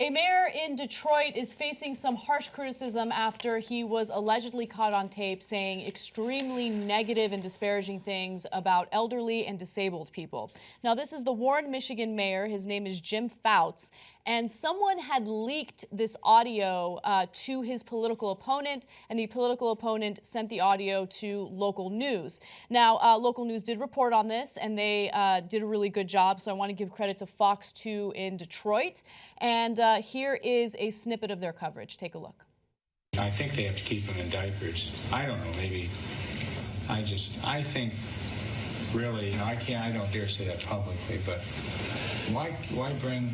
a mayor in Detroit is facing some harsh criticism after he was allegedly caught on tape saying extremely negative and disparaging things about elderly and disabled people. Now, this is the Warren, Michigan mayor. His name is Jim Fouts. And someone had leaked this audio to his political opponent, and the political opponent sent the audio to local news. Now, local news did report on this, and they did a really good job, so I want to give credit to Fox 2 in Detroit. And here is a snippet of their coverage. Take a look. I think they have to keep them in diapers. I don't know, maybe, I think, really, I don't dare say that publicly, but why bring...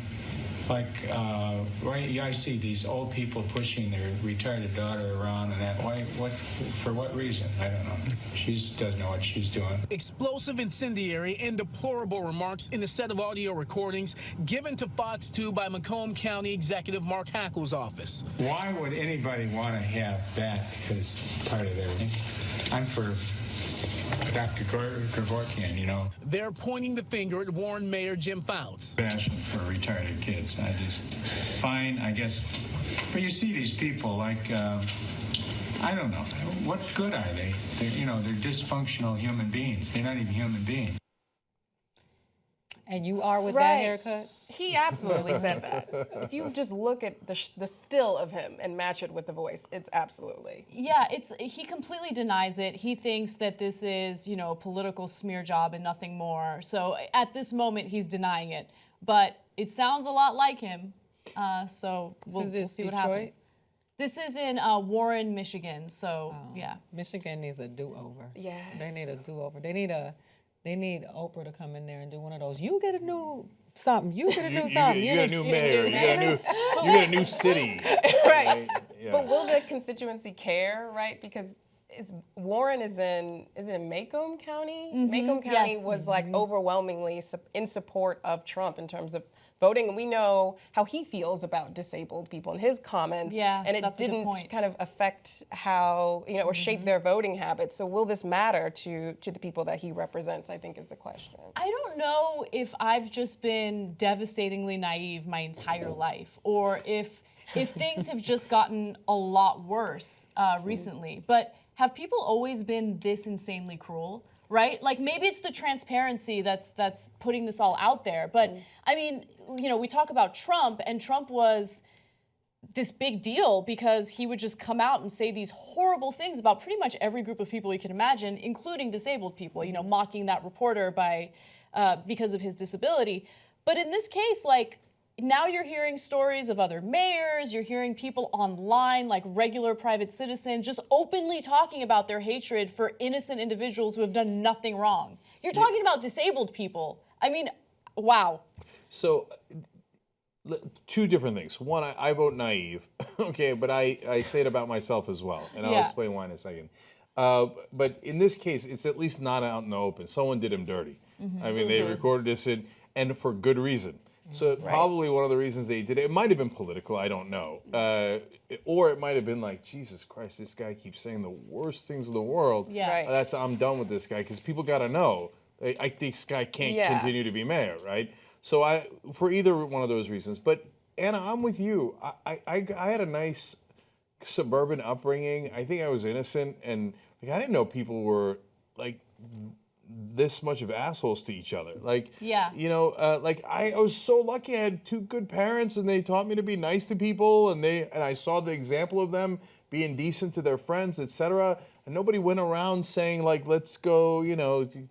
I see these old people pushing their retarded daughter around, and that. For what reason? I don't know. She doesn't know what she's doing. Explosive, incendiary, and deplorable remarks in a set of audio recordings given to Fox 2 by Macomb County Executive Mark Hackle's office. Why would anybody want to have that as part of their? I'm for Dr. Kevorkian, you know. They're pointing the finger at Warren Mayor Jim Fouts. Passion for retarded kids. Fine, I guess. But you see these people like, I don't know, what good are they? They're dysfunctional human beings. They're not even human beings. And you are with that haircut? He absolutely said that. If you just look at the still of him and match it with the voice, it's absolutely. Yeah, he completely denies it. He thinks that this is, a political smear job and nothing more. So at this moment, he's denying it. But it sounds a lot like him. So we'll see what happens. This is in Warren, Michigan. So, yeah. Michigan needs a do-over. Yes. They need a do-over. They need Oprah to come in there and do one of those. You get a new something. You get a new something. You get a new mayor. You get a new city. Right. Yeah. But will the constituency care, right? Because Warren is in Macomb County? Mm-hmm. Macomb County was like overwhelmingly in support of Trump in terms of voting, and we know how he feels about disabled people and his comments, and it didn't kind of affect how, or shape their voting habits. So will this matter to the people that he represents, I think is the question. I don't know if I've just been devastatingly naive my entire life, or if things have just gotten a lot worse recently, but have people always been this insanely cruel? Right? Like maybe it's the transparency that's putting this all out there. But I mean, we talk about Trump, and Trump was this big deal because he would just come out and say these horrible things about pretty much every group of people you can imagine, including disabled people, mocking that reporter because of his disability. But in this case, now you're hearing stories of other mayors, you're hearing people online, like regular private citizens, just openly talking about their hatred for innocent individuals who have done nothing wrong. You're talking about disabled people. I mean, wow. So, two different things. One, I vote naive, okay, but I say it about myself as well, and I'll explain why in a second. But in this case, it's at least not out in the open. Someone did him dirty. I mean, they recorded this, and for good reason. So probably one of the reasons they did it might have been political, I don't know. Or it might have been like, Jesus Christ, this guy keeps saying the worst things in the world. Yeah. I'm done with this guy, because people got to know, this guy can't continue to be mayor, right? So for either one of those reasons. But Anna, I'm with you. I had a nice suburban upbringing. I think I was innocent, and I didn't know people were this much of assholes to each other. I was so lucky I had two good parents, and they taught me to be nice to people, and I saw the example of them being decent to their friends, etc. And nobody went around saying let's go,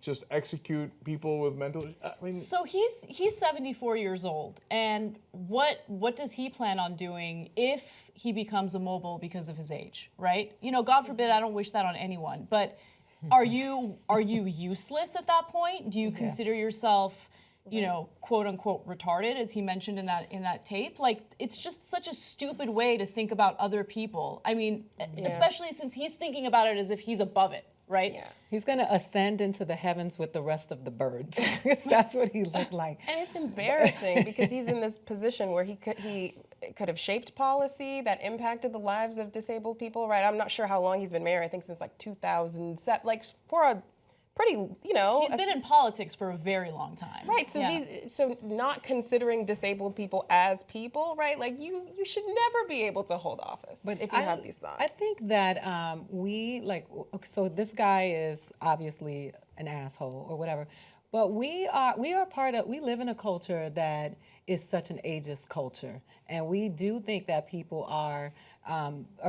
just execute people with mental. So he's 74 years old, and what does he plan on doing if he becomes immobile because of his age, right? God forbid, I don't wish that on anyone, but are you useless at that point? Do you consider yourself, quote unquote retarded, as he mentioned in that tape? It's just such a stupid way to think about other people. I mean, especially since he's thinking about it as if he's above it, right? Yeah. He's going to ascend into the heavens with the rest of the birds. That's what he looked like. And it's embarrassing because he's in this position where he could have shaped policy that impacted the lives of disabled people, right? I'm not sure how long he's been mayor. I think since 2007. For a pretty, He's been in politics for a very long time. Right. So so not considering disabled people as people, right? Like you should never be able to hold office if you have these thoughts. I think that so this guy is obviously an asshole or whatever, but we live in a culture that is such an ageist culture, and we do think that people are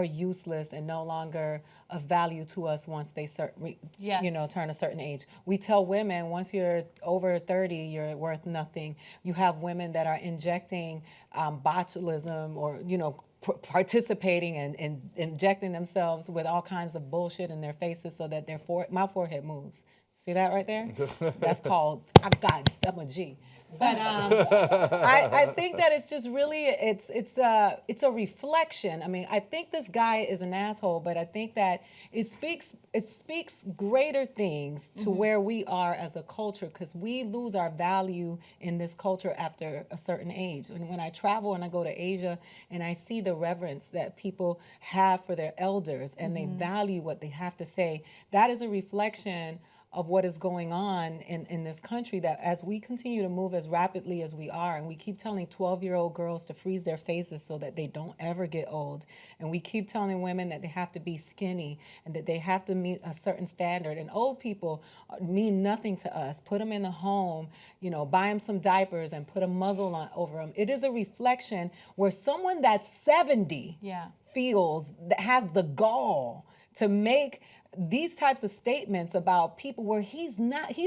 useless and no longer of value to us once they turn a certain age. We tell women once you're over 30, you're worth nothing. You have women that are injecting botulism or participating and injecting themselves with all kinds of bullshit in their faces so that my forehead moves. See that right there? That's called I'm a G. But I think that it's just really it's a reflection. I mean, I think this guy is an asshole, but I think that it speaks greater things to where we are as a culture, because we lose our value in this culture after a certain age. And when I travel and I go to Asia and I see the reverence that people have for their elders and they value what they have to say, that is a reflection of what is going on in this country, that as we continue to move as rapidly as we are, and we keep telling 12-year-old girls to freeze their faces so that they don't ever get old, and we keep telling women that they have to be skinny and that they have to meet a certain standard, and old people mean nothing to us. Put them in the home, buy them some diapers and put a muzzle on over them. It is a reflection where someone that's 70 feels that has the gall to make these types of statements about people where he's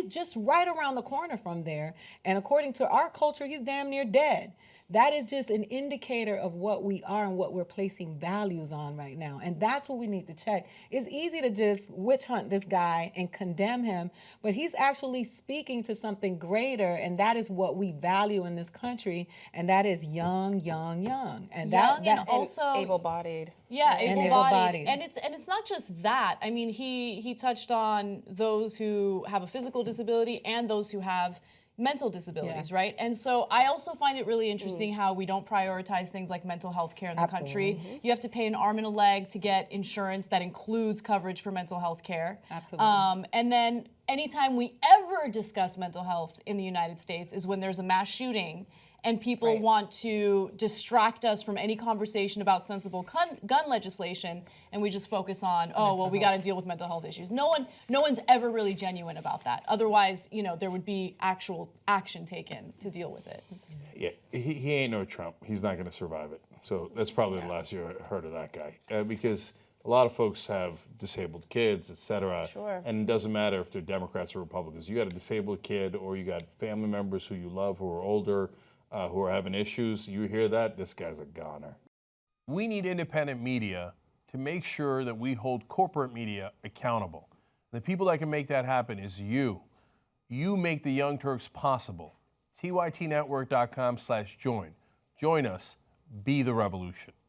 just right around the corner from there. And according to our culture, he's damn near dead. That is just an indicator of what we are and what we're placing values on right now. And that's what we need to check. It's easy to just witch hunt this guy and condemn him, but he's actually speaking to something greater, and that is what we value in this country, and that is young. And and also able-bodied. Yeah, able-bodied. And it's not just that. I mean, he touched on those who have a physical disability and those who have mental disabilities, right? And so I also find it really interesting how we don't prioritize things like mental health care in the country. You have to pay an arm and a leg to get insurance that includes coverage for mental health care. Absolutely. And then anytime we ever discuss mental health in the United States is when there's a mass shooting and people want to distract us from any conversation about sensible gun legislation, and we just focus on, we got to deal with mental health issues. No one's ever really genuine about that. Otherwise, there would be actual action taken to deal with it. Yeah, he ain't no Trump. He's not going to survive it. So that's probably the last you heard of that guy, because a lot of folks have disabled kids, et cetera. Sure. And it doesn't matter if they're Democrats or Republicans. You got a disabled kid, or you got family members who you love who are older, who are having issues. You hear that, this guy's a goner. We need independent media to make sure that we hold corporate media accountable. The people that can make that happen is you. You make the Young Turks possible. tytnetwork.com/join. Join us. Be the revolution.